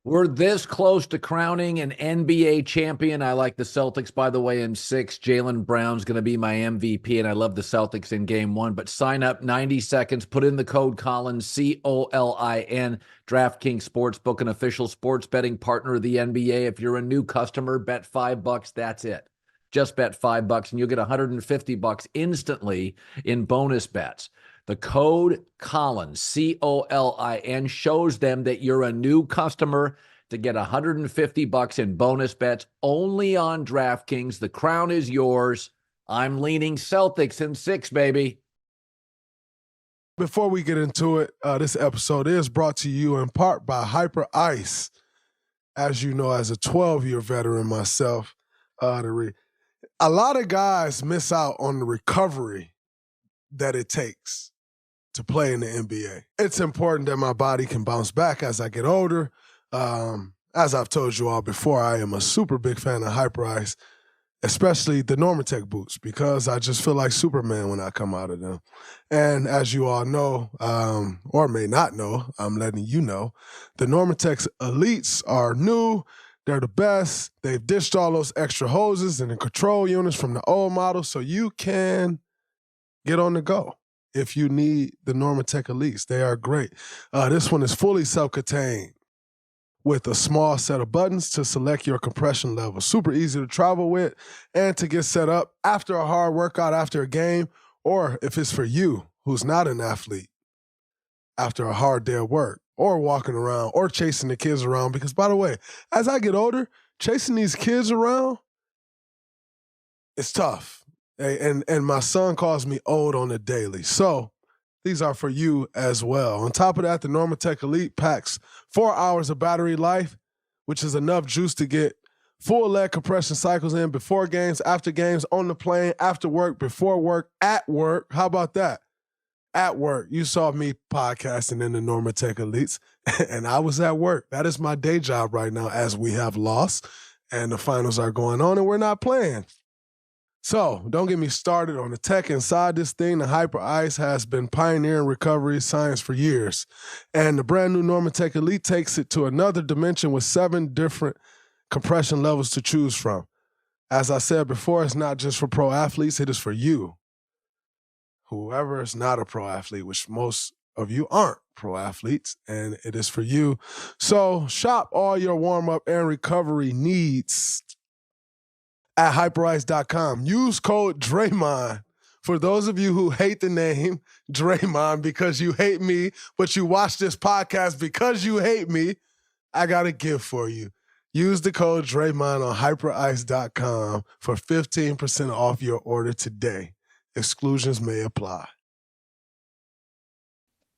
We're this close to crowning an NBA champion. I like the Celtics, by the way, in 6. Jaylen Brown's going to be my MVP, and I love the Celtics in game 1. But sign up 90 seconds. Put in the code Colin, COLIN. DraftKings Sportsbook, an official sports betting partner of the NBA. If you're a new customer, bet $5. That's it. Just bet $5, and you'll get $150 instantly in bonus bets. The code Colin, COLIN, shows them that you're a new customer to get $150 in bonus bets only on DraftKings. The crown is yours. I'm leaning Celtics in 6, baby. Before we get into it, this episode is brought to you in part by Hyper Ice. As you know, as a 12-year veteran myself, a lot of guys miss out on the recovery that it takes to play in the NBA. It's important that my body can bounce back as I get older. As I've told you all before, I am a super big fan of Hyper Ice, especially the Normatec boots, because I just feel like Superman when I come out of them. And as you all know, or may not know, I'm letting you know, the Normatec Elites are new. They're the best. They've ditched all those extra hoses and the control units from the old model, so you can get on the go. If you need the Normatec Elites, they are great. This one is fully self-contained with a small set of buttons to select your compression level. Super easy to travel with and to get set up after a hard workout, after a game, or if it's for you who's not an athlete, after a hard day of work, or walking around, or chasing the kids around. Because, by the way, as I get older, chasing these kids around, it's tough. And my son calls me old on the daily. So these are for you as well. On top of that, the Normatec Elite packs 4 hours of battery life, which is enough juice to get full leg compression cycles in before games, after games, on the plane, after work, before work, at work. How about that? At work. You saw me podcasting in the Normatec Elites, and I was at work. That is my day job right now, as we have lost, and the finals are going on, and we're not playing. So don't get me started on the tech inside this thing. The Hyper Ice has been pioneering recovery science for years. And the brand new Normatec Elite takes it to another dimension with 7 different compression levels to choose from. As I said before, it's not just for pro athletes, it is for you. Whoever is not a pro athlete, which most of you aren't pro athletes, and it is for you. So shop all your warm-up and recovery needs at hyperice.com. Use code Draymond. For those of you who hate the name Draymond because you hate me, but you watch this podcast because you hate me, I got a gift for you. Use the code Draymond on hyperice.com for 15% off your order today. Exclusions may apply.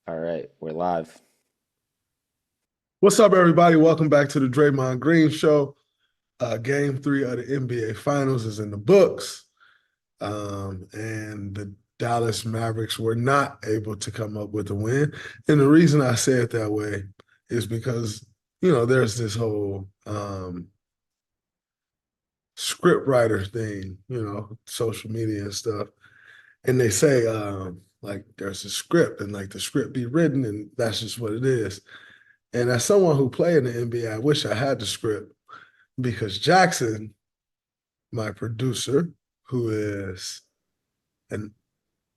All right, we're live. What's up, everybody? Welcome back to the Draymond Green Show. Game 3 of the NBA Finals is in the books, and the Dallas Mavericks were not able to come up with a win. And the reason I say it that way is because, there's this whole script writer thing, social media and stuff. And they say, there's a script, and, the script be written, and that's just what it is. And as someone who played in the NBA, I wish I had the script, because Jackson, my producer, who is an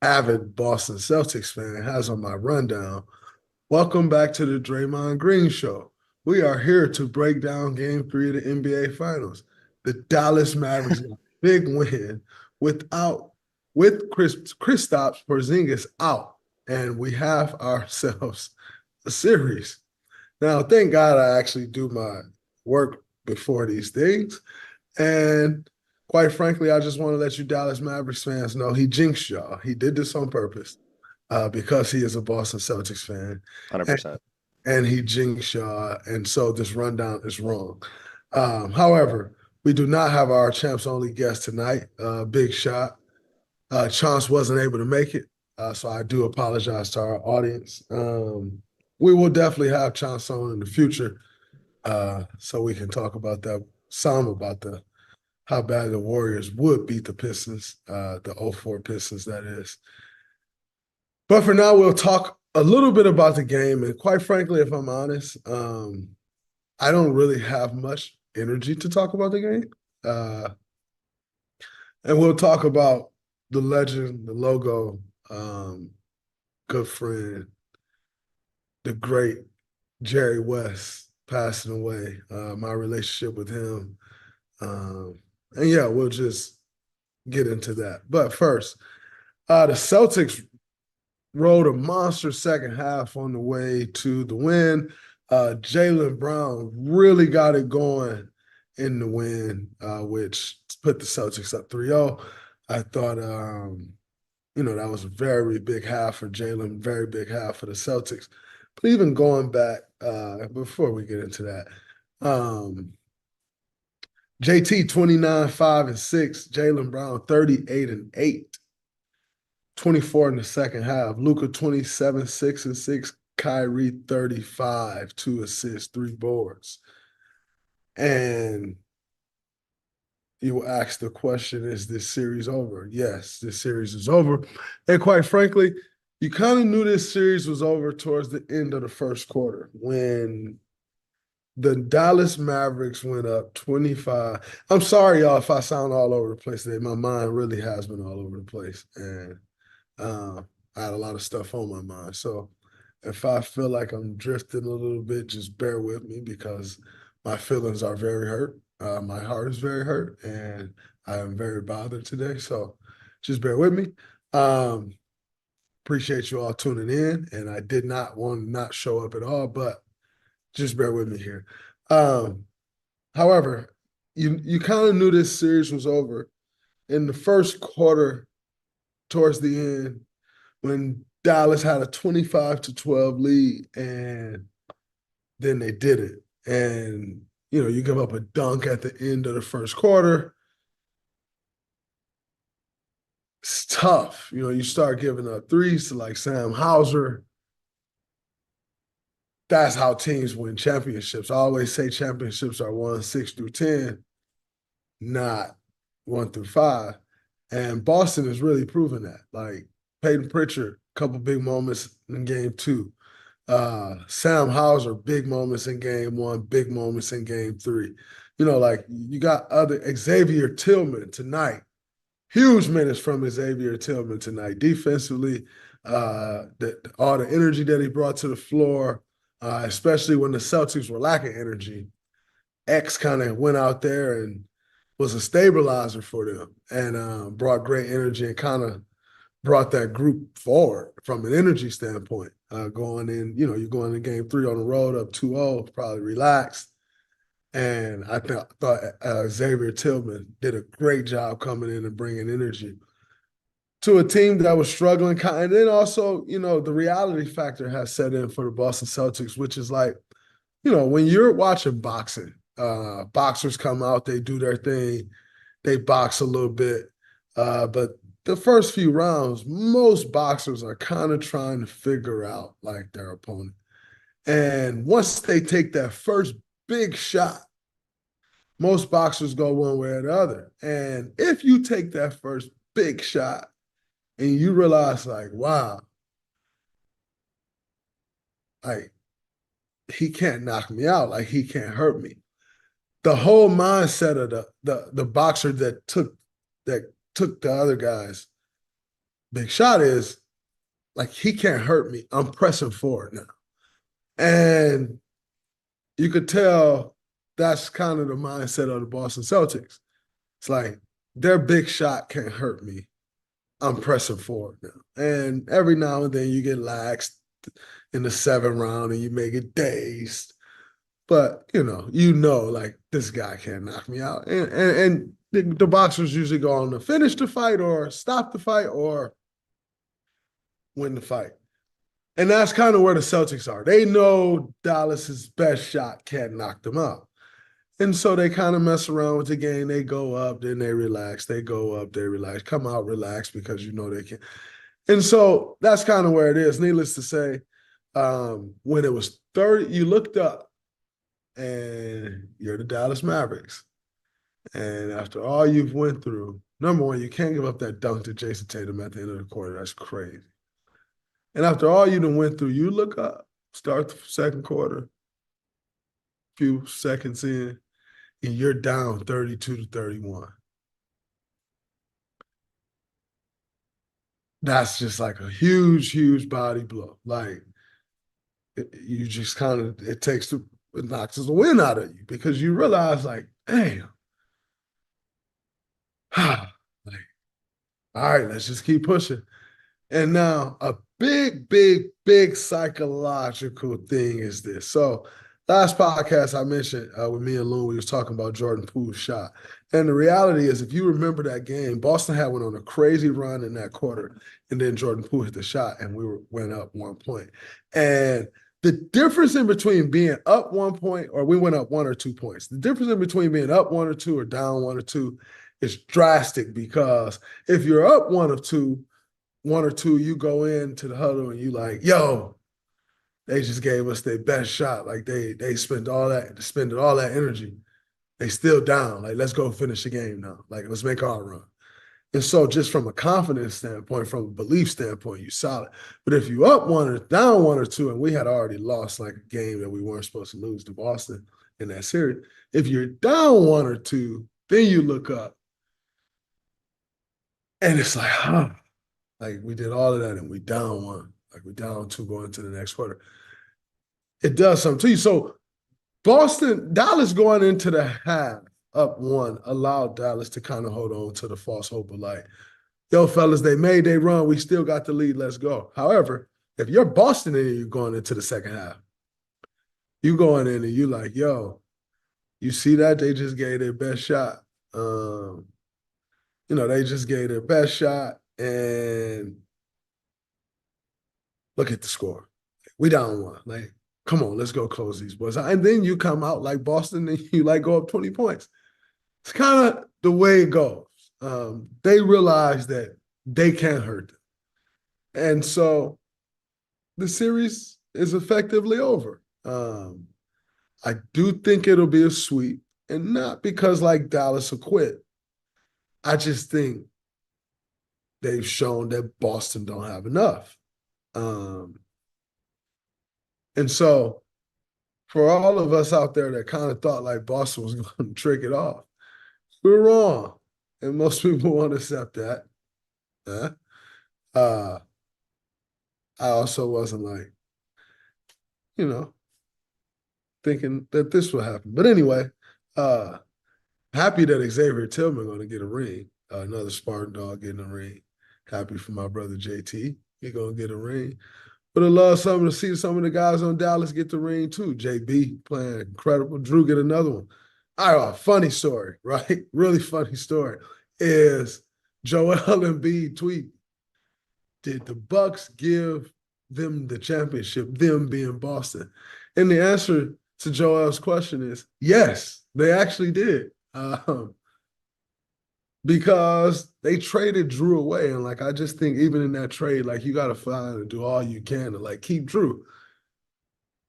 avid Boston Celtics fan, has on my rundown, welcome back to the Draymond Green Show. We are here to break down Game 3 of the NBA Finals. The Dallas Mavericks got a big win with Kristaps Porzingis out, and we have ourselves a series. Now, thank God I actually do my work before these things. And quite frankly, I just want to let you Dallas Mavericks fans know he jinxed y'all. He did this on purpose because he is a Boston Celtics fan. 100%. And he jinxed y'all. And so this rundown is wrong. However, we do not have our champs only guest tonight. Big shot. Chance wasn't able to make it. So I do apologize to our audience. We will definitely have Chance on in the future. So we can talk about that, how bad the Warriors would beat the Pistons, the 04 Pistons, that is. But for now, we'll talk a little bit about the game. And quite frankly, if I'm honest, I don't really have much energy to talk about the game. And we'll talk about the legend, the logo, good friend, the great Jerry West passing away, my relationship with him. And yeah, we'll just get into that. But first, the Celtics rode a monster second half on the way to the win. Jaylen Brown really got it going in the win, which put the Celtics up 3-0. I thought, that was a very big half for Jaylen, very big half for the Celtics. But even going back, before we get into that, JT 29, 5, and 6, Jaylen Brown 38 and 8. 24 in the second half. Luka 27, 6 and 6. Kyrie 35, 2 assists, 3 boards. And you will ask the question, is this series over? Yes, this series is over. And quite frankly, you kind of knew this series was over towards the end of the first quarter when the Dallas Mavericks went up 25. I'm sorry, y'all, if I sound all over the place today. My mind really has been all over the place. And I had a lot of stuff on my mind. So if I feel like I'm drifting a little bit, just bear with me because my feelings are very hurt. My heart is very hurt, and I am very bothered today. So just bear with me. Appreciate you all tuning in, and I did not want to not show up at all, but just bear with me here. However, you kind of knew this series was over in the first quarter towards the end when Dallas had a 25-12 lead, and then they did it. And, you give up a dunk at the end of the first quarter. It's tough. You start giving up threes to like Sam Hauser. That's how teams win championships. I always say championships are won 6 through 10, not 1 through 5. And Boston is really proving that. Like Peyton Pritchard, a couple big moments in game 2. Sam Hauser, big moments in game 1, big moments in game 3. You got other Xavier Tillman tonight. Huge minutes from Xavier Tillman tonight. Defensively, all the energy that he brought to the floor, especially when the Celtics were lacking energy. X kind of went out there and was a stabilizer for them and brought great energy and kind of brought that group forward from an energy standpoint. Going in, you're going in game 3 on the road up 2-0, probably relaxed. And I thought Xavier Tillman did a great job coming in and bringing energy to a team that was struggling. And then also, the reality factor has set in for the Boston Celtics, which is like, when you're watching boxing, boxers come out, they do their thing, they box a little bit. But the first few rounds, most boxers are kind of trying to figure out like their opponent. And once they take that first big shot, most boxers go one way or the other. And if you take that first big shot and you realize like, wow, like he can't knock me out, like he can't hurt me. The whole mindset of the boxer that took the other guy's big shot is like, he can't hurt me. I'm pressing forward now. And you could tell that's kind of the mindset of the Boston Celtics. It's like, their big shot can't hurt me. I'm pressing forward now. And every now and then you get laxed in the 7th round and you may get dazed. But, like, this guy can't knock me out. And the boxers usually go on to finish the fight or stop the fight or win the fight. And that's kind of where the Celtics are. They know Dallas's best shot can't knock them out. And so they kind of mess around with the game. They go up, then they relax. They go up, they relax. Come out, relax because they can. And so that's kind of where it is. Needless to say, when it was 30, you looked up and you're the Dallas Mavericks. And after all you've went through, number one, you can't give up that dunk to Jayson Tatum at the end of the quarter. That's crazy. And after all you done went through, you look up, start the second quarter, few seconds in, and you're down 32-31. That's just like a huge, huge body blow. Like you just kind of it knocks the wind out of you because you realize like, damn, like, all right, let's just keep pushing. And now a big, big, big psychological thing is this. So last podcast I mentioned with me and Lou, we was talking about Jordan Poole's shot. And the reality is, if you remember that game, Boston had went on a crazy run in that quarter, and then Jordan Poole hit the shot, and went up 1 point. And the difference in between being up 1 point, or we went up 1 or 2 points, the difference in between being up 1 or 2 or down 1 or 2 is drastic, because if you're up 1 or 2, you go into the huddle and you like, yo, they just gave us their best shot. Like they spent all that energy. They still down. Like, let's go finish the game now. Like, let's make our run. And so just from a confidence standpoint, from a belief standpoint, you're solid. But if you up 1 or down 1 or 2, and we had already lost like a game that we weren't supposed to lose to Boston in that series, if you're down 1 or 2, then you look up and it's like, like we did all of that and we down 1, like we down 2 going to the next quarter. It does something to you. So Dallas going into the half up 1 allowed Dallas to kind of hold on to the false hope of like, yo, fellas, they made their run. We still got the lead. Let's go. However, if you're Boston and you're going into the second half, you going in and you like, yo, you see that? They just gave their best shot. They just gave their best shot, and look at the score. We down 1. Like, come on, let's go close these boys out. And then you come out like Boston and you like go up 20 points. It's kind of the way it goes. They realize that they can't hurt them. And so the series is effectively over. I do think it'll be a sweep, and not because like Dallas will quit. I just think they've shown that Boston don't have enough. And so for all of us out there that kind of thought like Boston was going to trick it off, we're wrong. And most people won't accept that. I also wasn't like, thinking that this would happen. But anyway, happy that Xavier Tillman going to get a ring. Another Spartan dog getting a ring. Happy for my brother JT. He going to get a ring. But I love to see some of the guys on Dallas get the ring too. JB playing incredible. Drew get another one. Funny story, right? Really funny story is Joel Embiid tweet, did the Bucks give them the championship, them being Boston? And the answer to Joel's question is yes, they actually did. Because they traded Drew away. And like, I just think even in that trade, like you got to find and do all you can to like keep Drew.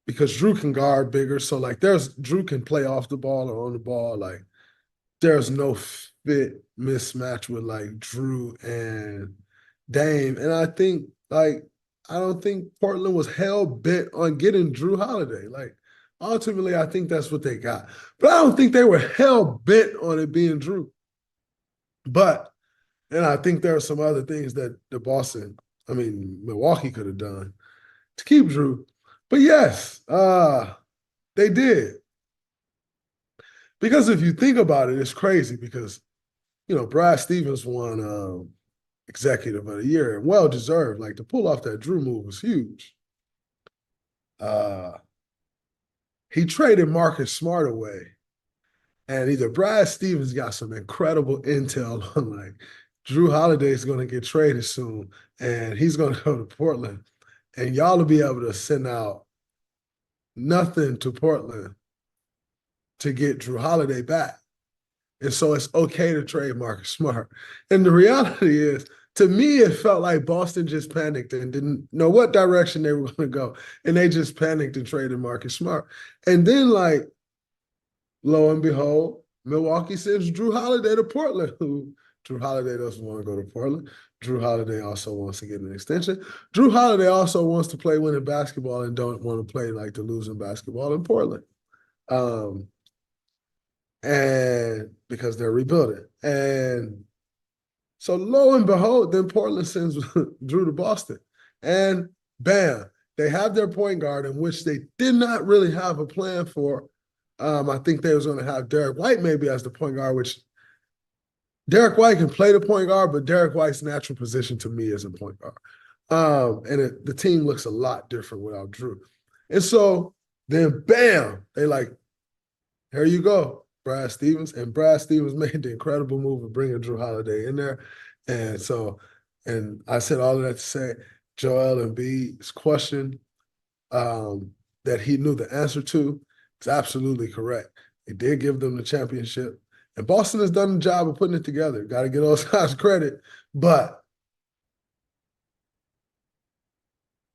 Because Drew can guard bigger. So like Drew can play off the ball or on the ball. Like there's no fit mismatch with like Drew and Dame. And I think like, I don't think Portland was hell bent on getting Drew Holiday. Like ultimately, I think that's what they got. But I don't think they were hell bent on it being Drew. But, and I think there are some other things that Milwaukee could have done to keep Drew. But yes, they did. Because if you think about it, it's crazy because, Brad Stevens won Executive of the Year, and well-deserved. Like, to pull off that Drew move was huge. He traded Marcus Smart away. And either Brad Stevens got some incredible intel on like Drew Holiday is going to get traded soon, and he's going to go to Portland, and y'all will be able to send out nothing to Portland to get Drew Holiday back. And so it's okay to trade Marcus Smart. And the reality is, to me, it felt like Boston just panicked and didn't know what direction they were going to go. And they just panicked and traded Marcus Smart. And then like, lo and behold, Milwaukee sends Drew Holiday to Portland, who Drew Holiday doesn't want to go to Portland. Drew Holiday also wants to get an extension. Drew Holiday also wants to play winning basketball and don't want to play like the losing basketball in Portland. And because they're rebuilding. And so lo and behold, then Portland sends Drew to Boston. And bam, they have their point guard, in which they did not really have a plan for. I think they was going to have Derek White maybe as the point guard, which Derek White can play the point guard, but Derek White's natural position to me is a point guard. The team looks a lot different without Drew. And so then bam, they like, here you go, Brad Stevens. And Brad Stevens made the incredible move of bringing Drew Holiday in there. And so, and I said all of that to say, Joel Embiid's question that he knew the answer to is absolutely correct. He did give them the championship. And Boston has done the job of putting it together. Got to give those guys credit. But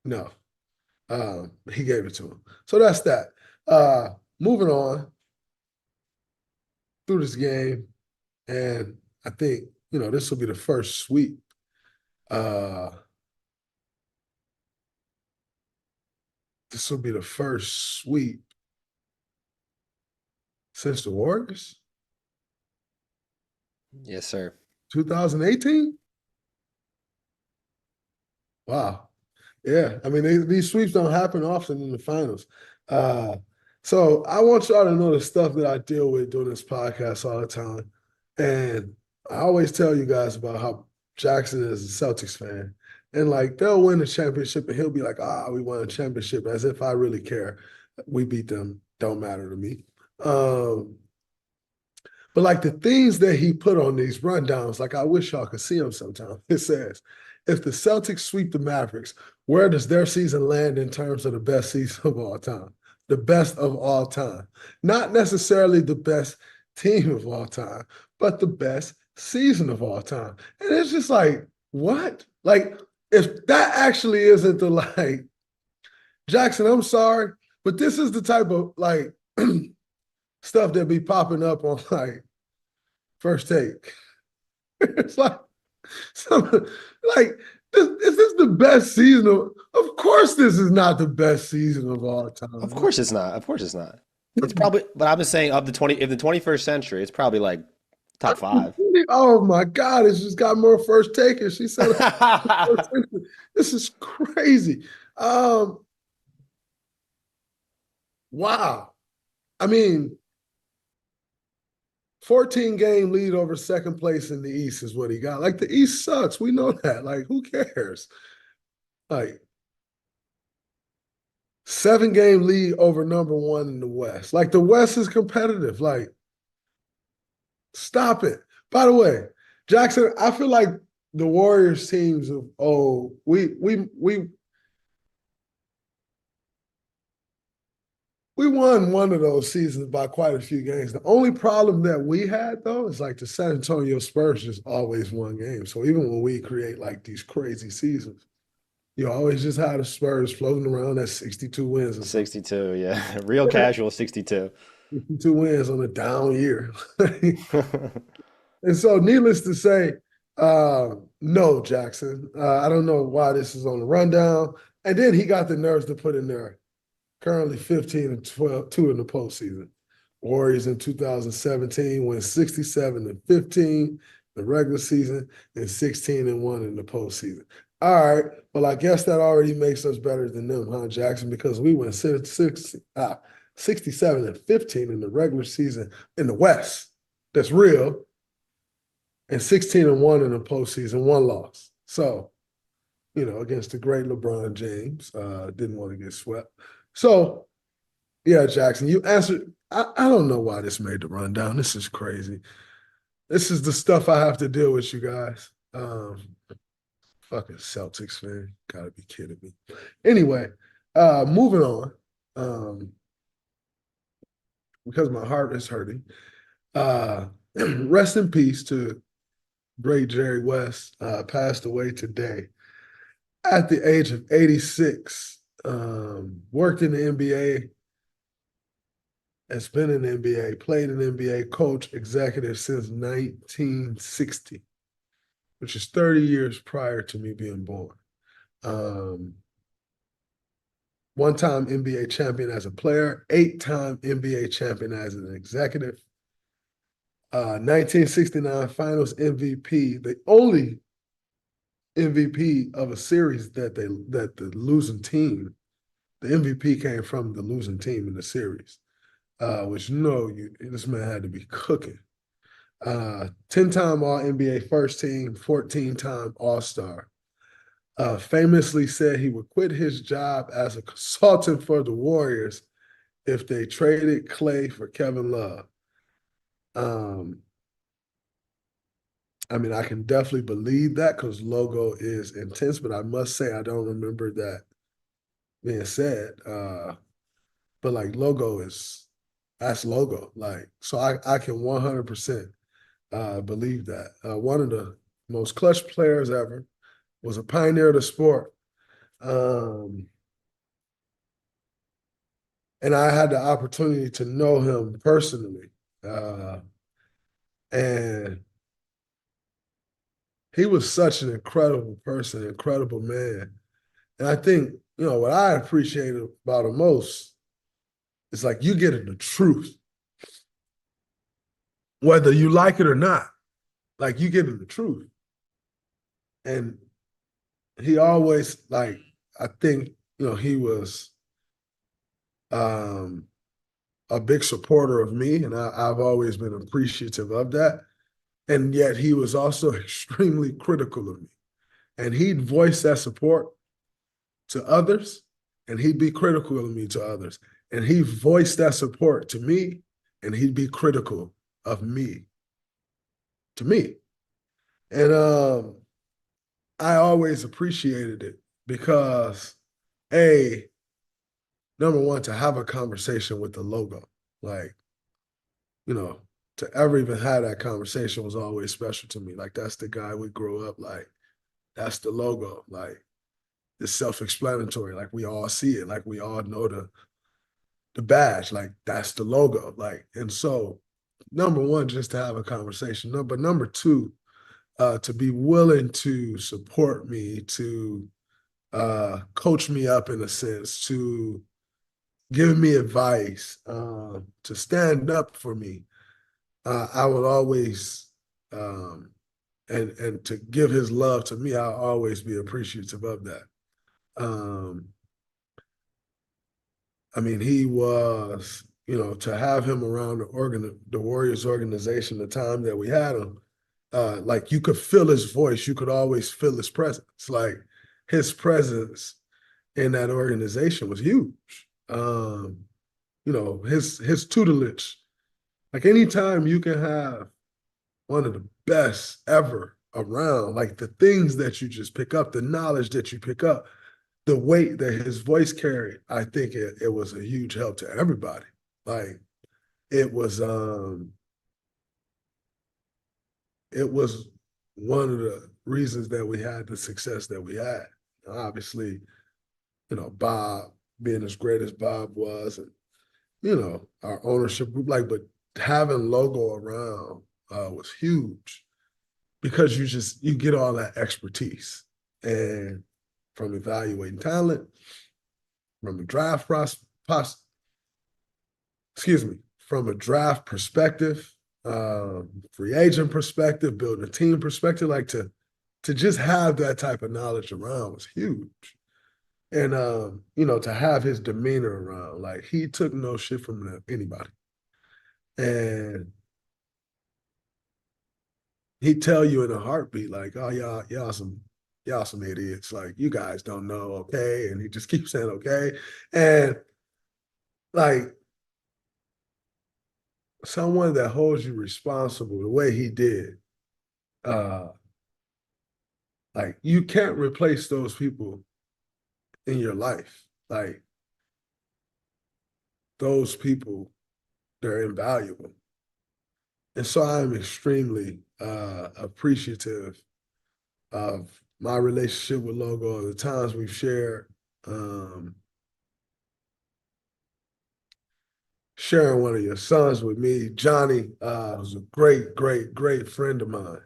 no, he gave it to him. So that's that. Moving on through this game, and I think, this will be the first sweep. This will be the first sweep since the Warriors? Yes, sir. 2018? Wow. Yeah, I mean, these sweeps don't happen often in the finals. So I want y'all to know the stuff that I deal with doing this podcast all the time. And I always tell you guys about how Jackson is a Celtics fan. And like, they'll win the championship and he'll be like, we won a championship, as if I really care. We beat them, don't matter to me. But like the things that he put on these rundowns, like I wish y'all could see them sometime. It says, if the Celtics sweep the Mavericks, where does their season land in terms of the best season of all time? The best of all time. Not necessarily the best team of all time, but the best season of all time. And it's just like, what? Like, if that actually isn't the, like, Jackson, I'm sorry, but this is the type of, like, stuff that be popping up on, like, First Take. It's like, is this the best season of course this is not the best season of all time. Of course it's not. Of course it's not. It's probably, but I've been saying of the 21st century, it's probably like top 5. Oh my God, it's just got more first takers. She said, this is crazy. Wow. I mean, 14-game lead over second place in the East is what he got. Like, the East sucks. We know that. Like, who cares? Like, 7-game lead over number 1 in the West. Like, the West is competitive. Like, stop it. By the way, Jackson, I feel like the Warriors teams of we won one of those seasons by quite a few games. The only problem that we had, though, is like the San Antonio Spurs just always won games. So even when we create like these crazy seasons, you always just have the Spurs floating around at 62 wins. Or 62, yeah. Real casual 62. 62 wins on a down year. And so needless to say, no, Jackson. I don't know why this is on the rundown. And then he got the nerves to put in there. Currently 15-12, 2 in the postseason. Warriors in 2017 went 67-15 the regular season and 16-1 in the postseason. All right, well, I guess that already makes us better than them, huh, Jackson? Because we went 67-15 in the regular season in the West. That's real. And 16-1 in the postseason, 1 loss. So, against the great LeBron James, didn't want to get swept. So, yeah, Jackson, you answered. I don't know why this made the rundown. This is crazy. This is the stuff I have to deal with, you guys. Fucking Celtics fan. Gotta be kidding me. Anyway, moving on. Because my heart is hurting. Rest in peace to great Jerry West, passed away today at the age of 86. Worked in the NBA, has been in the NBA, played in the NBA, coach, executive since 1960, which is 30 years prior to me being born. One one-time NBA champion as a player, 8-time NBA champion as an executive, 1969 Finals MVP, the only MVP of a series that the losing team, the MVP came from the losing team in the series, which this man had to be cooking. 10-time All-NBA first team, 14-time All-Star. Famously said he would quit his job as a consultant for the Warriors if they traded Clay for Kevin Love. I mean, I can definitely believe that because Logo is intense, but I must say I don't remember that being said. But like that's Logo. Like, so I can 100% believe that. One of the most clutch players ever, was a pioneer of the sport. And I had the opportunity to know him personally. And he was such an incredible person, incredible man. And I think, what I appreciated about him most is like you getting the truth, whether you like it or not. Like you getting the truth. And he always, like, I think, he was a big supporter of me, and I've always been appreciative of that. And yet he was also extremely critical of me. And he'd voice that support to others, and he'd be critical of me to others. And he voiced that support to me, and he'd be critical of me to me. And I always appreciated it because, number one, to have a conversation with the Logo, like, to ever even have that conversation was always special to me. Like, that's the guy we grew up, like, that's the Logo. Like, it's self-explanatory. Like, we all see it. Like, we all know the badge. Like, that's the Logo. Like, and so, number one, just to have a conversation. But number two, to be willing to support me, to coach me up in a sense, to give me advice, to stand up for me. I would always, and to give his love to me, I'll always be appreciative of that. I mean, he was, to have him around the Warriors organization, the time that we had him, like you could feel his voice. You could always feel his presence. Like his presence in that organization was huge. His tutelage. Like anytime you can have one of the best ever around, like the things that you just pick up, the knowledge that you pick up, the weight that his voice carried, I think it was a huge help to everybody. Like it was one of the reasons that we had the success that we had. Obviously, Bob being as great as Bob was, and our ownership group, like, but having Logo around was huge because you get all that expertise, and from evaluating talent, from a draft from a draft perspective, free agent perspective, building a team perspective, like to just have that type of knowledge around was huge. And to have his demeanor around, like he took no shit from anybody. And he'd tell you in a heartbeat, like, oh, y'all some idiots. Like, you guys don't know, okay? And he just keeps saying, okay. And like someone that holds you responsible the way he did, like you can't replace those people in your life. Like those people, they're invaluable. And so I'm extremely appreciative of my relationship with Logo, the times we've shared, sharing one of your sons with me. Johnny was a great, great, great friend of mine.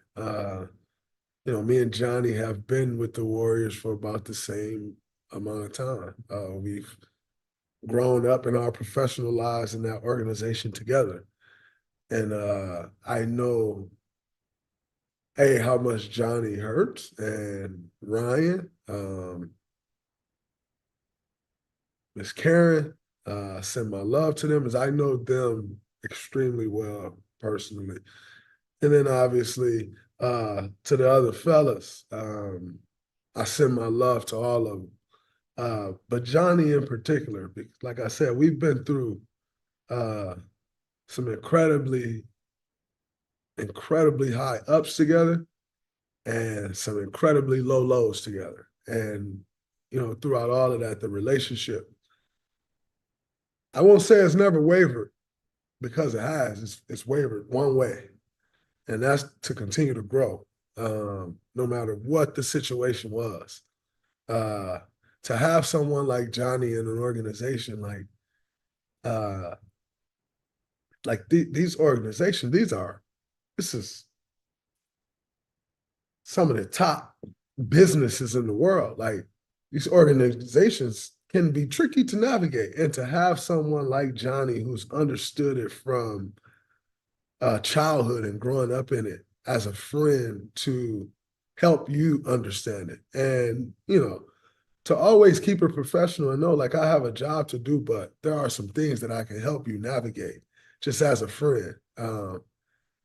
Me and Johnny have been with the Warriors for about the same amount of time. We've grown up in our professional lives in that organization together. And I know, A, how much Johnny hurts and Ryan, Miss Karen, send my love to them as I know them extremely well personally. And then obviously to the other fellas, I send my love to all of them. But Johnny in particular, like I said, we've been through some incredibly high ups together and some incredibly low lows together. And, throughout all of that, the relationship, I won't say it's never wavered because it has. It's wavered one way, and that's to continue to grow, no matter what the situation was. To have someone like Johnny in an organization uh, these organizations, this is some of the top businesses in the world. Like these organizations can be tricky to navigate, and to have someone like Johnny who's understood it from childhood and growing up in it as a friend to help you understand it, and to always keep it professional and know like I have a job to do, but there are some things that I can help you navigate just as a friend,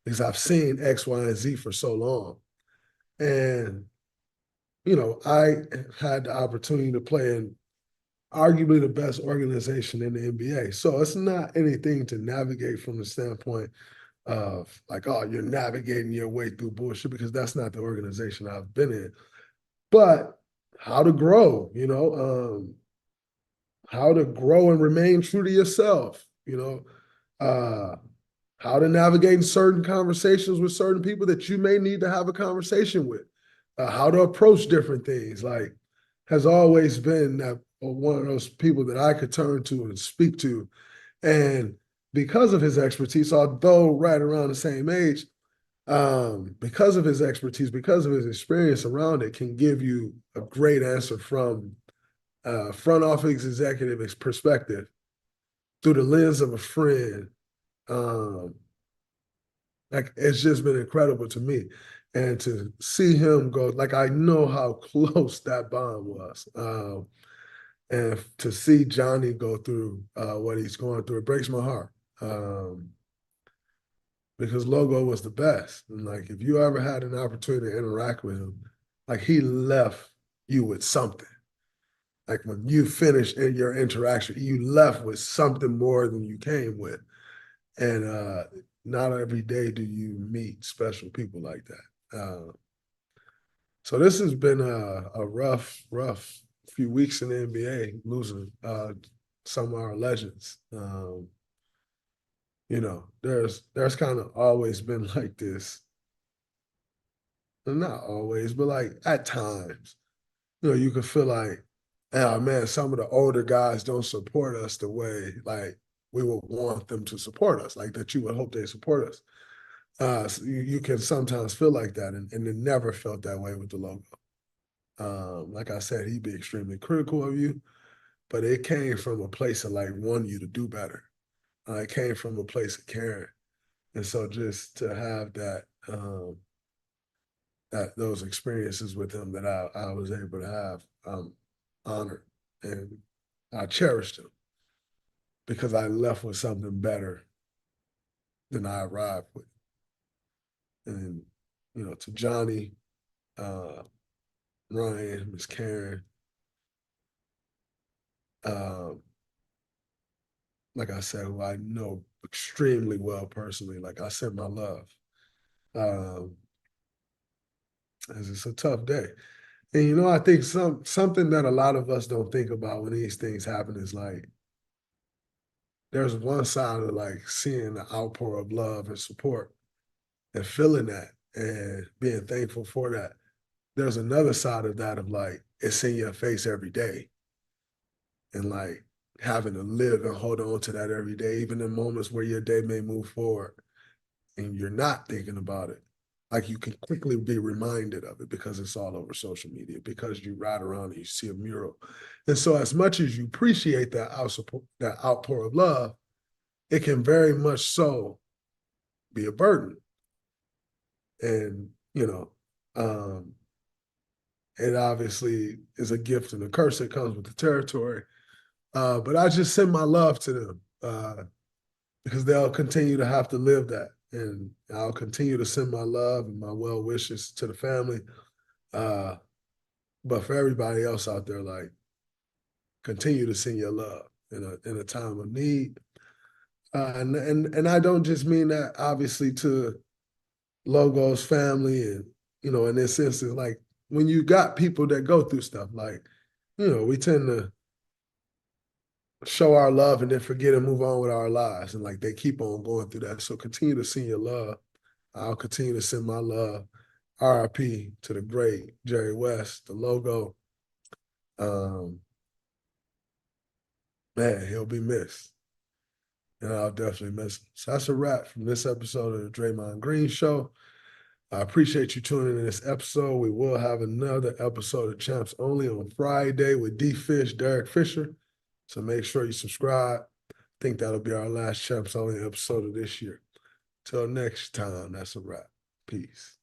because I've seen X, Y, and Z for so long. And, I had the opportunity to play in arguably the best organization in the NBA. So it's not anything to navigate from the standpoint of like, oh, you're navigating your way through bullshit, because that's not the organization I've been in. But how to grow, how to grow and remain true to yourself, how to navigate certain conversations with certain people that you may need to have a conversation with, how to approach different things, like has always been that one of those people that I could turn to and speak to. And because of his expertise, although right around the same age, because of his expertise, because of his experience around it, can give you a great answer from front office executive perspective through the lens of a friend. Like it's just been incredible to me. And to see him go, like I know how close that bond was. And to see Johnny go through what he's going through, it breaks my heart. Because Logo was the best. And like if you ever had an opportunity to interact with him, like he left you with something. Like when you finished in your interaction, you left with something more than you came with. And not every day do you meet special people like that. So this has been a rough few weeks in the NBA, losing some of our legends. There's kind of always been like this. Not always, but like at times, you could feel like, oh man, some of the older guys don't support us the way like we would want them to support us, like that you would hope they support us. So you can sometimes feel like that, and it never felt that way with the Logo. Like I said, he'd be extremely critical of you, but it came from a place of like wanting you to do better. It came from a place of caring, and so just to have those experiences with him that I was able to have, I'm honored, and I cherished him because I left with something better than I arrived with. And to Johnny, Ryan, Miss Karen, like I said, who I know extremely well personally, like I sent my love. As it's a tough day. And I think something that a lot of us don't think about when these things happen is like there's one side of like seeing the outpour of love and support and feeling that and being thankful for that. There's another side of that of like it's in your face every day. And like having to live and hold on to that every day, even in moments where your day may move forward and you're not thinking about it. like you can quickly be reminded of it because it's all over social media, because you ride around and you see a mural. And so as much as you appreciate that outpour of love, it can very much so be a burden. And, it obviously is a gift and a curse that comes with the territory. But I just send my love to them because they'll continue to have to live that. And I'll continue to send my love and my well wishes to the family. But for everybody else out there, like, continue to send your love in a time of need. And I don't just mean that obviously to Logo's family and, in this instance, like when you got people that go through stuff, like, we tend to show our love and then forget and move on with our lives. And like they keep on going through that. So continue to send your love. I'll continue to send my love. R.I.P. to the great Jerry West, the Logo. Man, he'll be missed. And I'll definitely miss him. So that's a wrap from this episode of the Draymond Green Show. I appreciate you tuning in this episode. We will have another episode of Champs Only on Friday with D Fish, Derek Fisher. So make sure you subscribe. I think that'll be our last Champs Only episode of this year. Till next time, that's a wrap. Peace.